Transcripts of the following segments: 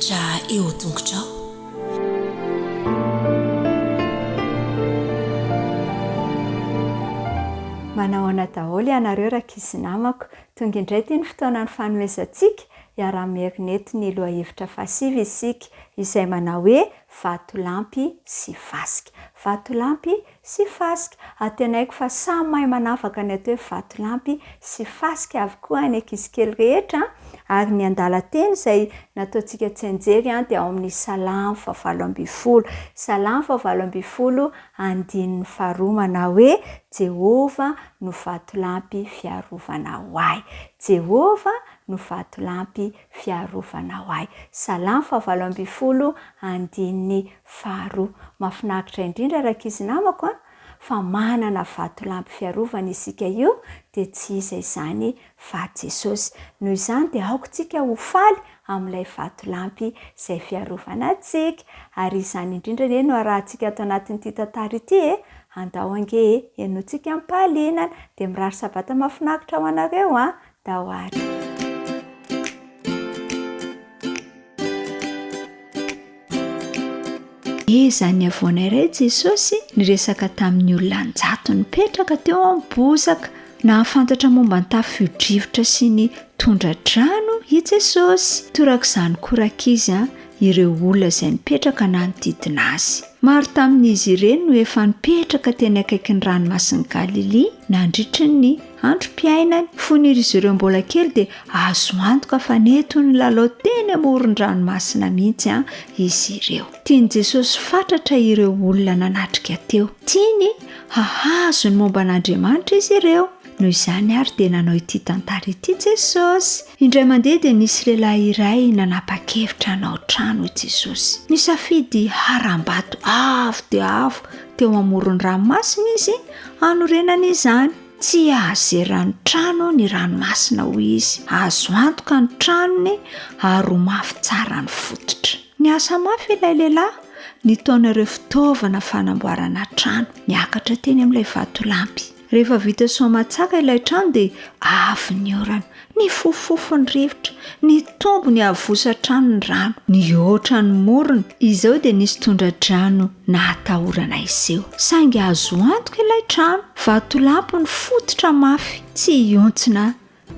mianatra eo tongotrao. Manao ana daholo ianareo rakizy namako, tonga indray ty ny fotoanany fanomezantsika iara-mierinety ny lohahevitra fahasivy isika izay manao hoe vatolampy sy fasika. Vatolampy sy fasika, atenaiko fa samy mahay manafaka ny atao hoe vatolampy sy fasika avokoa ny ankizy kely rehetra, ary ny andalan-teny izay nataontsika tsenjery dia ao amin'ny Salamo 7:20. Salamo 7:20 andininy faharoa manao hoe Jehova no vatolampy fiarovana hoay. Jehova no vatolampy fiarovana hoay. Salamo 7:20 andininy faharoa. Mahafinaritra indrindra rakizy namako fa manana vatolampy fiarovana isika io dia tsy iza izany fa Jesosy. Noho izany dia aokontsika ho faly amin'ilay vatolampy izay fiarovana antsika. Ary izany indrindra ne no arahantsika ato anatin'ity tantara ity andao ange ianotsika ampahalinana dia mirary sabata mahafinaritra ho anareo dao ary. Izany avoana iray Jesosy niresaka tamin'ny olona anjato nipetraka teo am-bozaka, nahafantatra momba ny tafio-drivotra sy ny tondra-drano i Jesosy. Torak'izany korakizy ireo olona izay nipetraka nanodidina azy. Maro tamin'izy ireny no efa nipetraka teny akaikin'ny ranomasin'i Galilea nandritry ny androm-piainany. Fon'izy ireo mbola kely dia azo antoka fa netony lalao teny amoron-dranomasina mihitsy izy ireo. Tiany Jesosy fatratra ireo olona nanatrika teo. Tiany hahazo ny momba an'Andriamanitra izy ireo. Noho izany ary dia nanao ity tantara ity Jesosy. Indray mandeha dia nisy lehilahy iray nanapa-kevitra hanao trano i Jesosy. Nisafidy haram-bato avo dia avo teo amoron-ranomasina izy hanorenana izany. Tsy ahazerany trano ny ranomasina hoy izy. Azo antoka ny tranony ary ho mafy tsara ny fototra. Niasa mafy ilay lehilahy, nitaonareo fitaovana fanamboarana trano, niakatra teny amin'ilay vatolampy. Rehefa vita soamatsaka ilay trano dia avy ny orana, ny fofofo ny rivotra, ny tombo ny avosa trano ny rano, ny otra ny morona. Izao dia nisy tondra-drano nahatahorana izeo. Saingy azo antoka ilay trano, vatolampy ny fototra mafy, tsy iontsina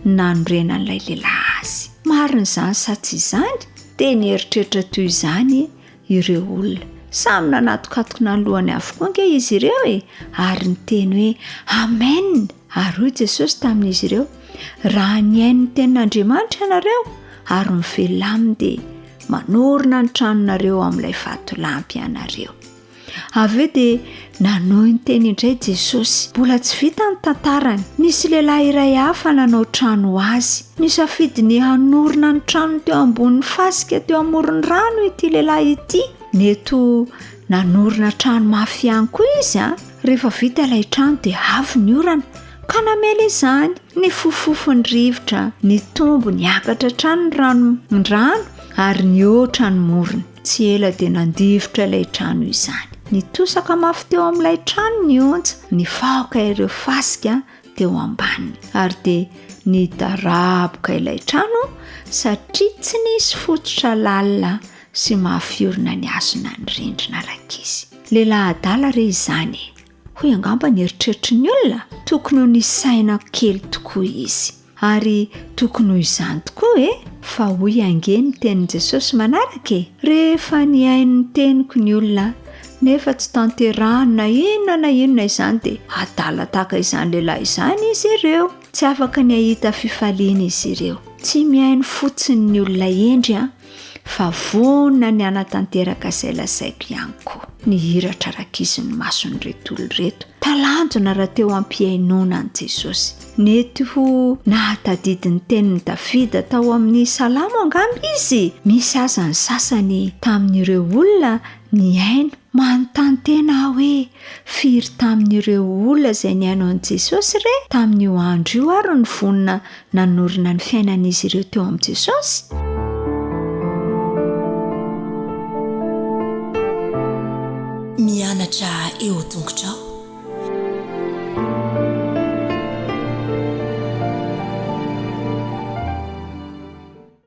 nanorenan'ilay lehilahy azy. Marina izany sa tsy izany? Dia nieritreritra toy izany ireo olona. Samy nanatokatokona ny lohany avokoa ange izy ireo ary niteny hoe amen. Ary hoy Jesosy tamin'izy ireo, raha niaino ny tenin'Andriamanitra ianareo ary mivelona aminy dia manorina ny tranonareo amin'ilay vatolampy ianareo. Avy eo dia nanohy ny teny indray Jesosy. Mbola tsy vita ny tantarany. Nisy lehilahy iray hafa nanao trano ho azy. Nisafidy ny hanorina ny trano teo ambonin'ny fasika teo amoron'ny rano ity lehilahy ity. Neto nanorina trano mafy ihany koa izy. Rehefa vita ilay trano dia avy ny orana, ka namela izany. Ny fofofo ny rivotra, ny tombo niakatra trano ny rano ary ny otra ny morona. Tsy ela dia nandivotra ilay trano izany. Nitosaka mafy teo amin'ilay trano ny ontsa, nifaoka ireo fasika teo ambaniny. Ary dia nidaraboka ilay trano satria tsy nisy fototra lalina sy mahafiorina ny azona ny rindrina rakizy. Lehilahy adala re izany. Hoy angamba ny eritreritry ny olona, tokony ho nisaina kely tokoa izy. Ary tokony ho izany tokoa fa hoy ange ny tenin' Jesosy manaraka rehefa niaino ny teniko ny olona nefa tsy tanterahana na inona izany dia adala tahaka izany lehilahy izany izy ireo. Tsy afaka ny ahita fifaliana izy ireo. Tsy miaino fotsiny ny olona endry fa vonina ny anatanteraka izay lazaiko ihany koa. Nihiratra rakizy ny mason'ny reto olona reto. Talanjona raha teo ampiainona ny Jesosy. Nety ho nahatadidiny tenin'i Davida tao amin'ny Salamo angamba izy. Misy aza ny sasany tamin'ireo olona niaino manontany tena hoe firy tamin'ireo olona izay niaino an'i Jesosy re tamin'io andro io ary ny vonina nanorina ny fiainan'izy ireo teo amin'i Jesosy. Mianatra eo tongotrao.